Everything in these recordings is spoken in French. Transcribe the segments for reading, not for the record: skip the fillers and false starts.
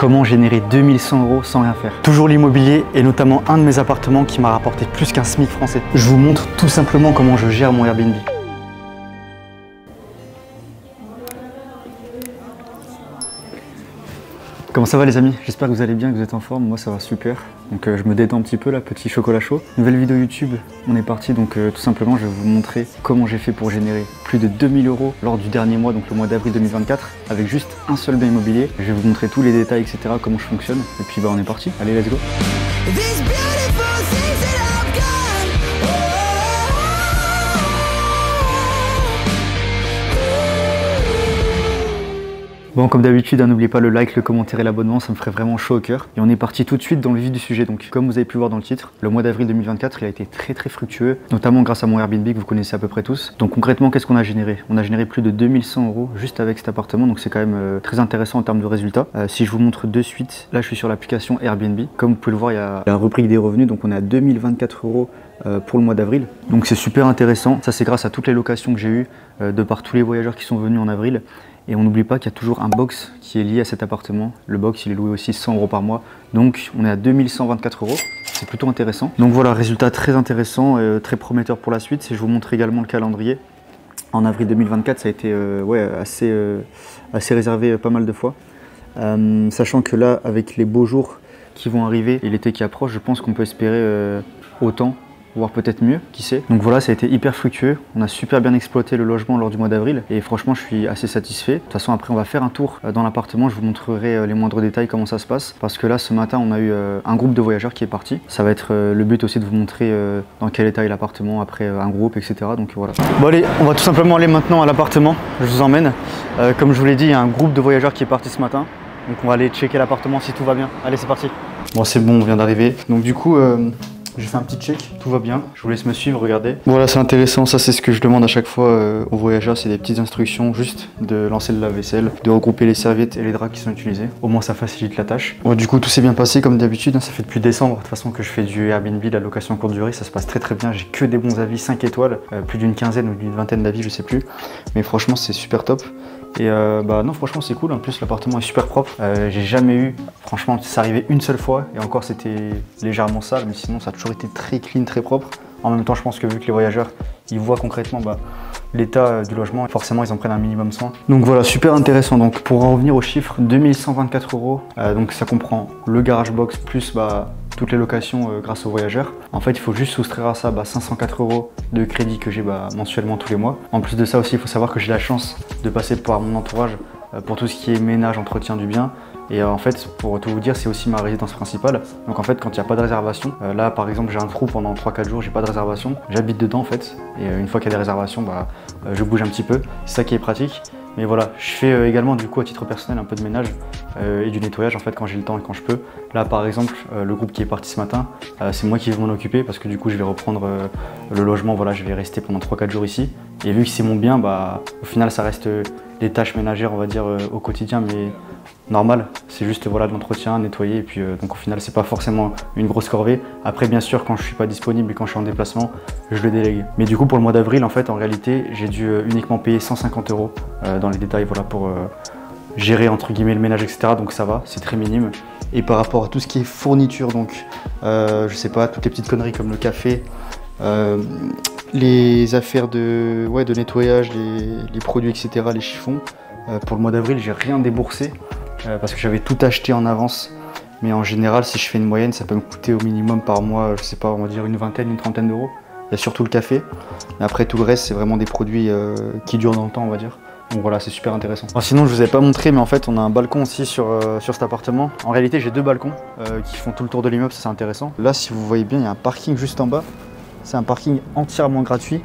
Comment générer 2100 € sans rien faire? Toujours l'immobilier et notamment un de mes appartements qui m'a rapporté plus qu'un SMIC français. Je vous montre tout simplement comment je gère mon Airbnb. Comment ça va les amis? J'espère que vous allez bien, que vous êtes en forme. Moi ça va super. Donc je me détends un petit peu là, petit chocolat chaud. Nouvelle vidéo YouTube, on est parti. Donc tout simplement je vais vous montrer comment j'ai fait pour générer plus de 2000 € lors du dernier mois, donc le mois d'avril 2024, avec juste un seul bien immobilier. Je vais vous montrer tous les détails, etc., comment je fonctionne. Et puis bah on est parti, allez let's go. Bon, comme d'habitude, n'oubliez pas le like, le commentaire et l'abonnement, ça me ferait vraiment chaud au cœur. Et on est parti tout de suite dans le vif du sujet. Donc, comme vous avez pu voir dans le titre, le mois d'avril 2024, il a été très fructueux, notamment grâce à mon Airbnb que vous connaissez à peu près tous. Donc, concrètement, qu'est-ce qu'on a généré? On a généré plus de 2100 € juste avec cet appartement, donc c'est quand même très intéressant en termes de résultats. Si je vous montre de suite, là, je suis sur l'application Airbnb. Comme vous pouvez le voir, il y a la rubrique des revenus, donc on est à 2024 € pour le mois d'avril. Donc, c'est super intéressant. Ça, c'est grâce à toutes les locations que j'ai eues de par tous les voyageurs qui sont venus en avril. Et on n'oublie pas qu'il y a toujours un box qui est lié à cet appartement. Le box, il est loué aussi 100 € par mois. Donc, on est à 2124 €. C'est plutôt intéressant. Donc voilà, résultat très intéressant, très prometteur pour la suite. Si je vous montre également le calendrier, en avril 2024, ça a été assez réservé pas mal de fois. Sachant que là, avec les beaux jours qui vont arriver et l'été qui approche, je pense qu'on peut espérer autant, voire peut-être mieux, qui sait. Donc voilà, ça a été hyper fructueux. On a super bien exploité le logement lors du mois d'avril et franchement, je suis assez satisfait. De toute façon, après, on va faire un tour dans l'appartement. Je vous montrerai les moindres détails, comment ça se passe. Parce que là, ce matin, on a eu un groupe de voyageurs qui est parti. Ça va être le but aussi de vous montrer dans quel état est l'appartement après un groupe, etc. Donc voilà. Bon allez, on va tout simplement aller maintenant à l'appartement. Je vous emmène. Comme je vous l'ai dit, il y a un groupe de voyageurs qui est parti ce matin. Donc on va aller checker l'appartement si tout va bien. Allez, c'est parti. Bon, c'est bon, on vient d'arriver. Donc du coup... j'ai fait un petit check, tout va bien. Je vous laisse me suivre, regardez. Voilà, c'est intéressant, ça c'est ce que je demande à chaque fois aux voyageurs, c'est des petites instructions, juste de lancer le lave-vaisselle, de regrouper les serviettes et les draps qui sont utilisés. Au moins ça facilite la tâche. Bon, du coup tout s'est bien passé comme d'habitude, hein. Ça fait depuis décembre, de toute façon que je fais du Airbnb, de la location courte durée, ça se passe très bien. J'ai que des bons avis, 5 étoiles, plus d'une quinzaine ou d'une vingtaine d'avis, je sais plus. Mais franchement c'est super top. Et bah non, franchement c'est cool, en plus l'appartement est super propre. J'ai jamais eu, franchement c'est arrivé une seule fois et encore c'était légèrement sale, mais sinon ça a toujours été très clean, très propre. En même temps je pense que vu que les voyageurs ils voient concrètement l'état du logement, forcément ils en prennent un minimum soin. Donc voilà, super intéressant. Donc pour en revenir aux chiffres, 2124 €, donc ça comprend le garage box plus toutes les locations grâce aux voyageurs. En fait il faut juste soustraire à ça 504 € de crédit que j'ai mensuellement tous les mois. En plus de ça aussi il faut savoir que j'ai la chance de passer par mon entourage pour tout ce qui est ménage, entretien du bien. Et en fait, pour tout vous dire, c'est aussi ma résidence principale. Donc en fait, quand il n'y a pas de réservation, là par exemple, j'ai un trou pendant 3-4 jours, j'ai pas de réservation. J'habite dedans en fait. Et une fois qu'il y a des réservations, je bouge un petit peu. C'est ça qui est pratique. Mais voilà, je fais également du coup à titre personnel un peu de ménage et du nettoyage en fait quand j'ai le temps et quand je peux. Là par exemple, le groupe qui est parti ce matin, c'est moi qui vais m'en occuper parce que du coup je vais reprendre le logement. Voilà, je vais rester pendant 3-4 jours ici. Et vu que c'est mon bien, au final ça reste des tâches ménagères on va dire au quotidien, mais normal, c'est juste voilà, de l'entretien, nettoyer et puis donc au final c'est pas forcément une grosse corvée. Après bien sûr quand je suis pas disponible et quand je suis en déplacement, je le délègue. Mais du coup pour le mois d'avril en fait en réalité j'ai dû uniquement payer 150 € dans les détails voilà, pour gérer entre guillemets le ménage etc. Donc ça va, c'est très minime. Et par rapport à tout ce qui est fourniture, donc je sais pas, toutes les petites conneries comme le café, les affaires de nettoyage, les produits etc, les chiffons, pour le mois d'avril j'ai rien déboursé. Parce que j'avais tout acheté en avance, mais en général si je fais une moyenne ça peut me coûter au minimum par mois, je sais pas, on va dire une vingtaine, une trentaine d'euros. Il y a surtout le café, mais après tout le reste c'est vraiment des produits qui durent dans le temps on va dire. Donc voilà, c'est super intéressant. Alors sinon je vous avais pas montré, mais en fait on a un balcon aussi sur cet appartement. En réalité j'ai deux balcons qui font tout le tour de l'immeuble, ça c'est intéressant. Là si vous voyez bien il y a un parking juste en bas, c'est un parking entièrement gratuit.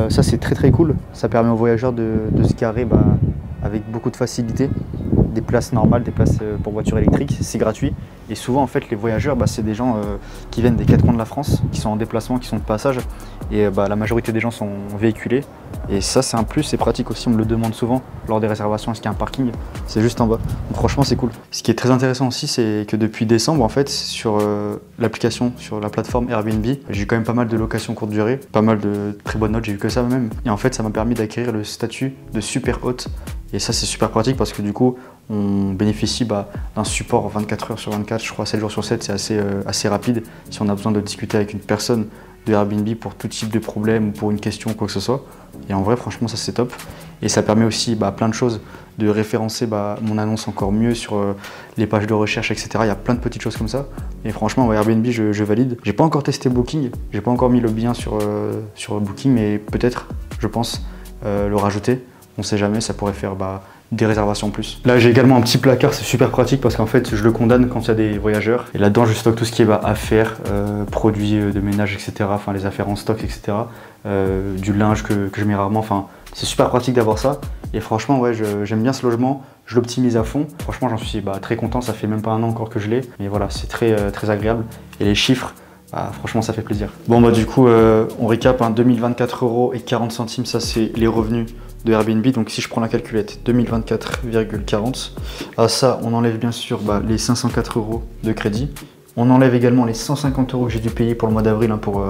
Ça c'est très cool, ça permet aux voyageurs de se garer avec beaucoup de facilité. Des places normales, des places pour voitures électriques, c'est gratuit. Et souvent en fait les voyageurs c'est des gens qui viennent des quatre coins de la France, qui sont en déplacement, qui sont de passage. Et la majorité des gens sont véhiculés. Et ça c'est un plus, c'est pratique aussi, on me le demande souvent lors des réservations, est-ce qu'il y a un parking? C'est juste en bas. Donc franchement c'est cool. Ce qui est très intéressant aussi c'est que depuis décembre en fait sur l'application, sur la plateforme Airbnb, j'ai eu quand même pas mal de locations courte durée, pas mal de très bonnes notes, j'ai eu que ça même. Et en fait ça m'a permis d'acquérir le statut de super hôte. Et ça c'est super pratique parce que du coup On bénéficie d'un support 24 heures sur 24, je crois 7 jours sur 7, c'est assez rapide. Si on a besoin de discuter avec une personne de Airbnb pour tout type de problème ou pour une question ou quoi que ce soit. Et en vrai, franchement, ça c'est top. Et ça permet aussi plein de choses, de référencer mon annonce encore mieux sur les pages de recherche, etc. Il y a plein de petites choses comme ça. Et franchement, ouais, Airbnb, je valide. J'ai pas encore testé Booking, j'ai pas encore mis le lien sur Booking, mais peut-être, je pense, le rajouter. On sait jamais, ça pourrait faire des réservations en plus. Là, j'ai également un petit placard, c'est super pratique parce qu'en fait, je le condamne quand il y a des voyageurs. Et là-dedans, je stocke tout ce qui est affaires, produits de ménage, etc. Enfin, les affaires en stock, etc. Du linge que je mets rarement. Enfin, c'est super pratique d'avoir ça. Et franchement, ouais, j'aime bien ce logement. Je l'optimise à fond. Franchement, j'en suis très content. Ça fait même pas un an encore que je l'ai. Mais voilà, c'est très agréable. Et les chiffres, franchement, ça fait plaisir. Bon, du coup, on récap, 2024,40 €. Ça, c'est les revenus de Airbnb. Donc si je prends la calculette, 2024,40. À ça, on enlève bien sûr les 504 € de crédit. On enlève également les 150 € que j'ai dû payer pour le mois d'avril pour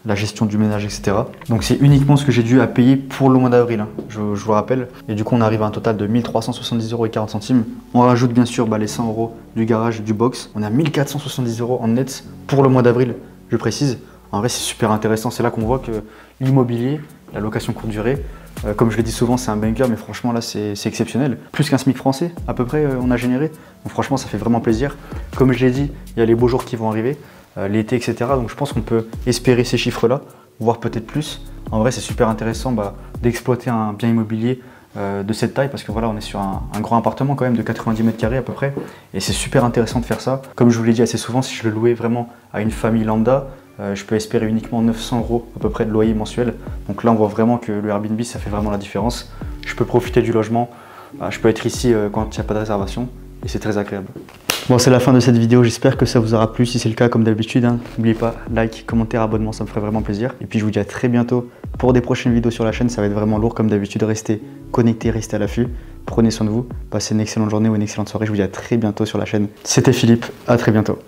la gestion du ménage, etc. Donc c'est uniquement ce que j'ai dû payer pour le mois d'avril, je vous rappelle. Et du coup, on arrive à un total de 1370,40 €. On rajoute bien sûr les 100 € du garage, du box. On a 1470 € en net pour le mois d'avril, je précise. En vrai, c'est super intéressant. C'est là qu'on voit que l'immobilier, la location courte durée, comme je l'ai dit souvent, c'est un banger, mais franchement là c'est exceptionnel. Plus qu'un SMIC français à peu près on a généré. Donc franchement ça fait vraiment plaisir. Comme je l'ai dit, il y a les beaux jours qui vont arriver, l'été, etc. Donc je pense qu'on peut espérer ces chiffres-là, voire peut-être plus. En vrai c'est super intéressant d'exploiter un bien immobilier de cette taille parce que voilà, on est sur un grand appartement quand même de 90 mètres carrés à peu près. Et c'est super intéressant de faire ça. Comme je vous l'ai dit assez souvent, si je le louais vraiment à une famille lambda, je peux espérer uniquement 900 € à peu près de loyer mensuel. Donc là, on voit vraiment que le Airbnb, ça fait vraiment la différence. Je peux profiter du logement, je peux être ici quand il n'y a pas de réservation et c'est très agréable. Bon, c'est la fin de cette vidéo, j'espère que ça vous aura plu. Si c'est le cas, comme d'habitude, n'oubliez pas, like, commentaire, abonnement, ça me ferait vraiment plaisir. Et puis je vous dis à très bientôt pour des prochaines vidéos sur la chaîne. Ça va être vraiment lourd comme d'habitude, restez connectés, restez à l'affût. Prenez soin de vous, passez une excellente journée ou une excellente soirée. Je vous dis à très bientôt sur la chaîne. C'était Philippe, à très bientôt.